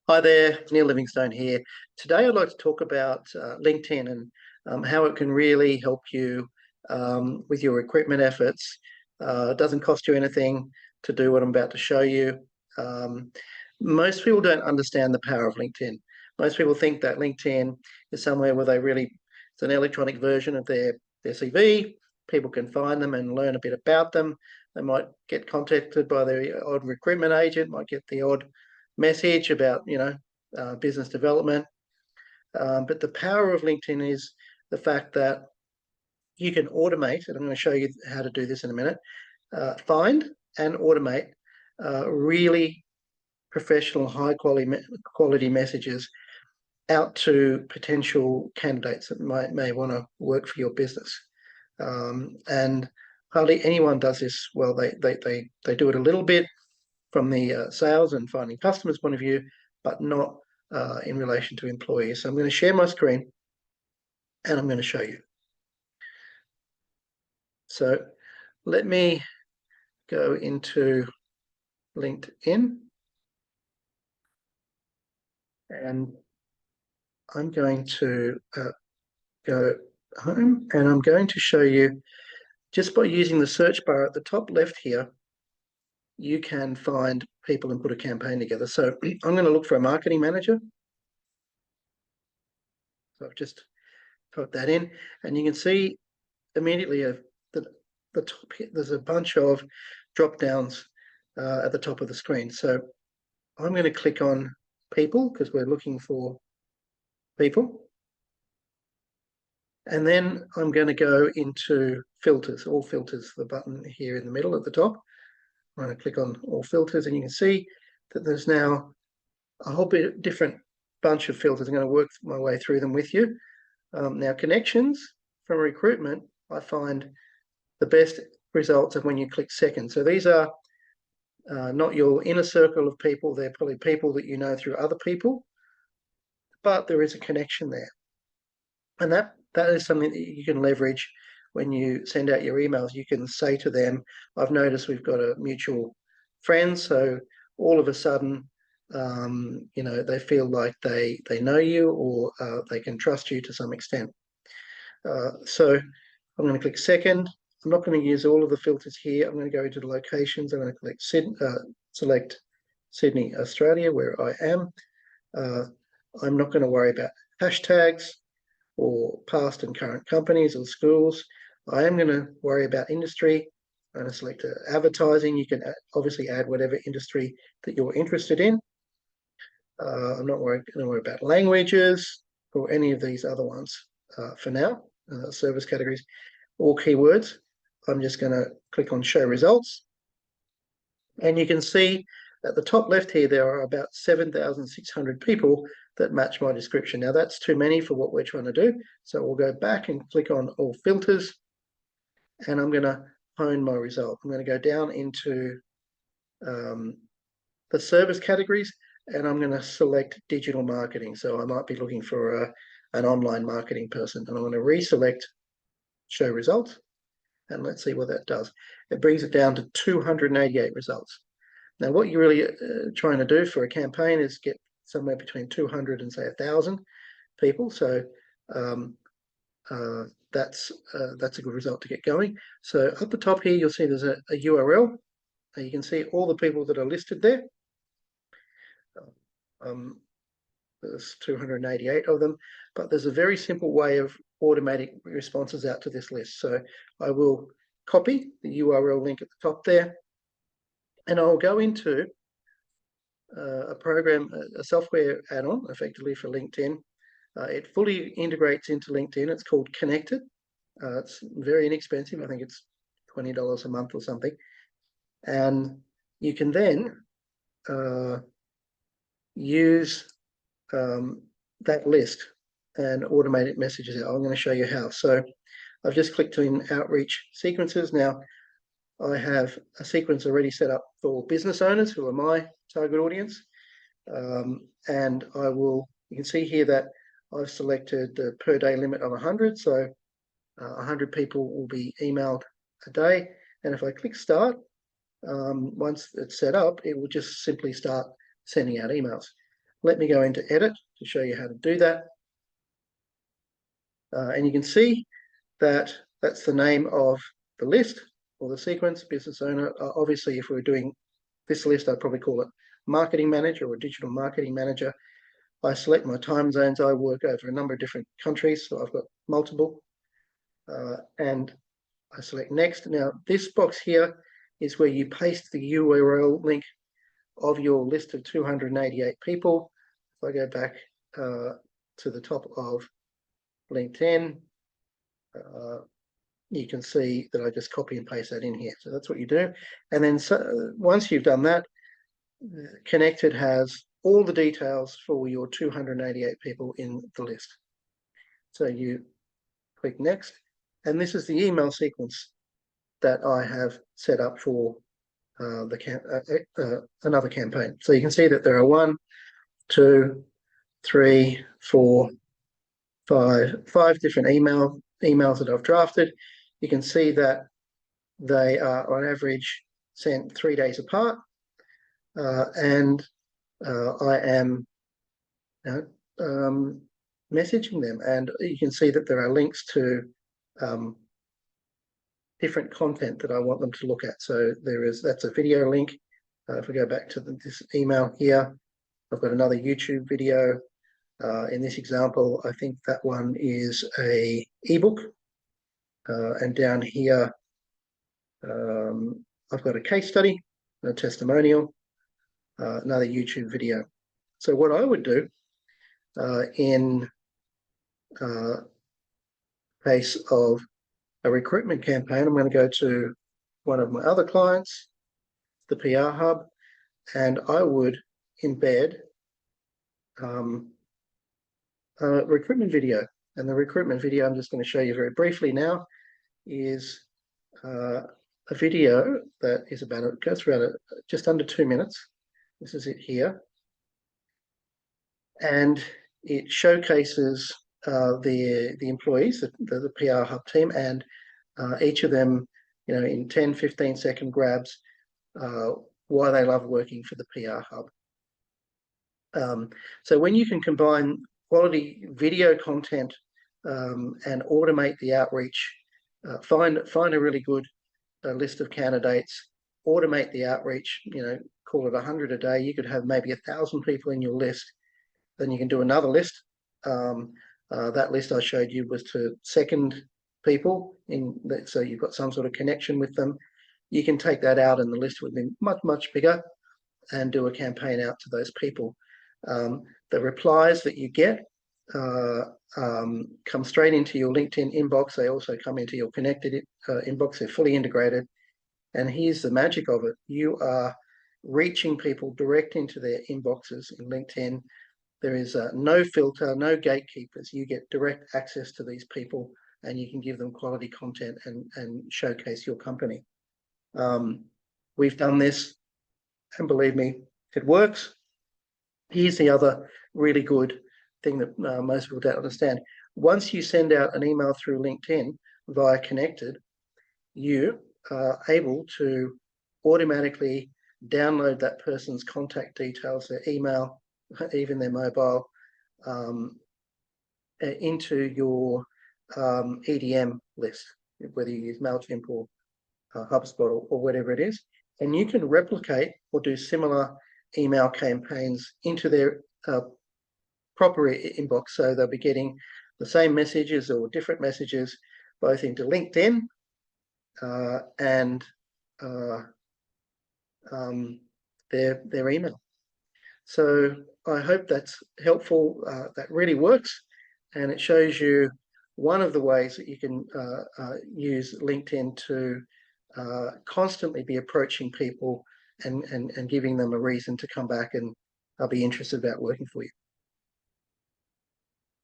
Hi there, Neil Livingstone here. Today I'd like to talk about LinkedIn and how it can really help you with your recruitment efforts. It doesn't cost you anything to do what I'm about to show you. Um, Most people don't understand the power of LinkedIn. Most people think that LinkedIn is somewhere where it's an electronic version of their CV. People can find them and learn a bit about them. They might get contacted by the odd recruitment agent, might get the odd message about business development. But the power of LinkedIn is the fact that you can automate, and I'm going to show you how to do this in a minute. Find and automate really professional, high quality messages out to potential candidates that may want to work for your business. And hardly anyone does this well. They do it a little bit from the sales and finding customers point of view, but not in relation to employees. So I'm going to share my screen and I'm going to show you. So let me go into LinkedIn and I'm going to go home and I'm going to show you, just by using the search bar at the top left here, you can find people and put a campaign together. So I'm going to look for a marketing manager. So I've just typed that in and you can see immediately the top here, there's a bunch of drop downs at the top of the screen. So I'm going to click on people because we're looking for people. And then I'm going to go into filters, all filters, the button here in the middle at the top. I'm going to click on all filters and you can see that there's now a whole bit different bunch of filters. I'm going to work my way through them with you. Now, connections from recruitment, I find the best results are when you click second. So these are not your inner circle of people. They're probably people that you know through other people, but there is a connection there. And that is something that you can leverage when you send out your emails. You can say to them, I've noticed we've got a mutual friend. So all of a sudden, they feel like they know you or they can trust you to some extent. So I'm going to click second. I'm not going to use all of the filters here. I'm going to go into the locations. I'm going to click select Sydney, Australia, where I am. I'm not going to worry about hashtags or past and current companies or schools. I am going to worry about industry. I'm going to select advertising. You can obviously add whatever industry that you're interested in. I'm not going to worry about languages or any of these other ones for now, service categories or keywords. I'm just going to click on show results. And you can see at the top left here, there are about 7,600 people that match my description. Now that's too many for what we're trying to do. So we'll go back and click on all filters and I'm going to hone my result. I'm going to go down into the service categories and I'm going to select digital marketing. So I might be looking for an online marketing person and I'm going to reselect show results. And let's see what that does. It brings it down to 288 results. Now, what you're really trying to do for a campaign is get somewhere between 200 and say 1,000 people. So that's a good result to get going. So up the top here, you'll see there's a URL. You can see all the people that are listed there. There's 288 of them, but there's a very simple way of automating responses out to this list. So I will copy the URL link at the top there, and I'll go into a program, a software add-on, effectively for LinkedIn. It fully integrates into LinkedIn. It's called Connected. It's very inexpensive. I think it's $20 a month or something. And you can then use that list and automated messages out. I'm going to show you how. So I've just clicked in outreach sequences. Now I have a sequence already set up for business owners who are my target audience. And you can see here that I've selected the per day limit of 100. So 100 people will be emailed a day. And if I click start, once it's set up, it will just simply start sending out emails. let me go into edit to show you how to do that. And you can see that that's the name of the list or the sequence, business owner. Obviously, if we were doing this list, I'd probably call it marketing manager or digital marketing manager. I select my time zones. I work over a number of different countries, so I've got multiple. And I select next. Now, this box here is where you paste the URL link of your list of 288 people. If I go back to the top of LinkedIn, you can see that I just copy and paste that in here. So that's what you do. And then once you've done that, Connected has all the details for your 288 people in the list. So you click next, and this is the email sequence that I have set up for another campaign. So you can see that there are 1, 2, 3, 4, 5 different emails that I've drafted. You can see that they are on average sent 3 days apart, and I am messaging them, and you can see that there are links to different content that I want them to look at. So that's a video link. If we go back to this email here, I've got another YouTube video. In this example, I think that one is a ebook, and down here I've got a case study, a testimonial, another YouTube video. So what I would do in case of a recruitment campaign, I'm going to go to one of my other clients, the PR Hub, and I would embed a recruitment video. And the recruitment video I'm just going to show you very briefly now is a video that is goes for about just under 2 minutes. This is it here. And it showcases the employees, the PR Hub team, and each of them, in 10, 15-second grabs, why they love working for the PR Hub. So when you can combine quality video content and automate the outreach, find a really good list of candidates, automate the outreach, call it 100 a day, you could have maybe 1,000 people in your list. Then you can do another list. That list I showed you was to second people, so you've got some sort of connection with them. You can take that out and the list would be much, much bigger, and do a campaign out to those people. The replies that you get come straight into your LinkedIn inbox. They also come into your Connected inbox. They're fully integrated. And here's the magic of it. You are reaching people direct into their inboxes in LinkedIn. There is no filter, no gatekeepers. You get direct access to these people, and you can give them quality content and showcase your company. We've done this, and believe me, it works. Here's the other really good thing that most people don't understand. Once you send out an email through LinkedIn via Connected, you are able to automatically download that person's contact details, their email, even their mobile, into your EDM list, whether you use MailChimp or HubSpot or whatever it is. And you can replicate or do similar email campaigns into their proper inbox. So they'll be getting the same messages or different messages both into LinkedIn and their email. So I hope that's helpful. That really works, and it shows you one of the ways that you can use LinkedIn to constantly be approaching people and giving them a reason to come back and be interested about working for you.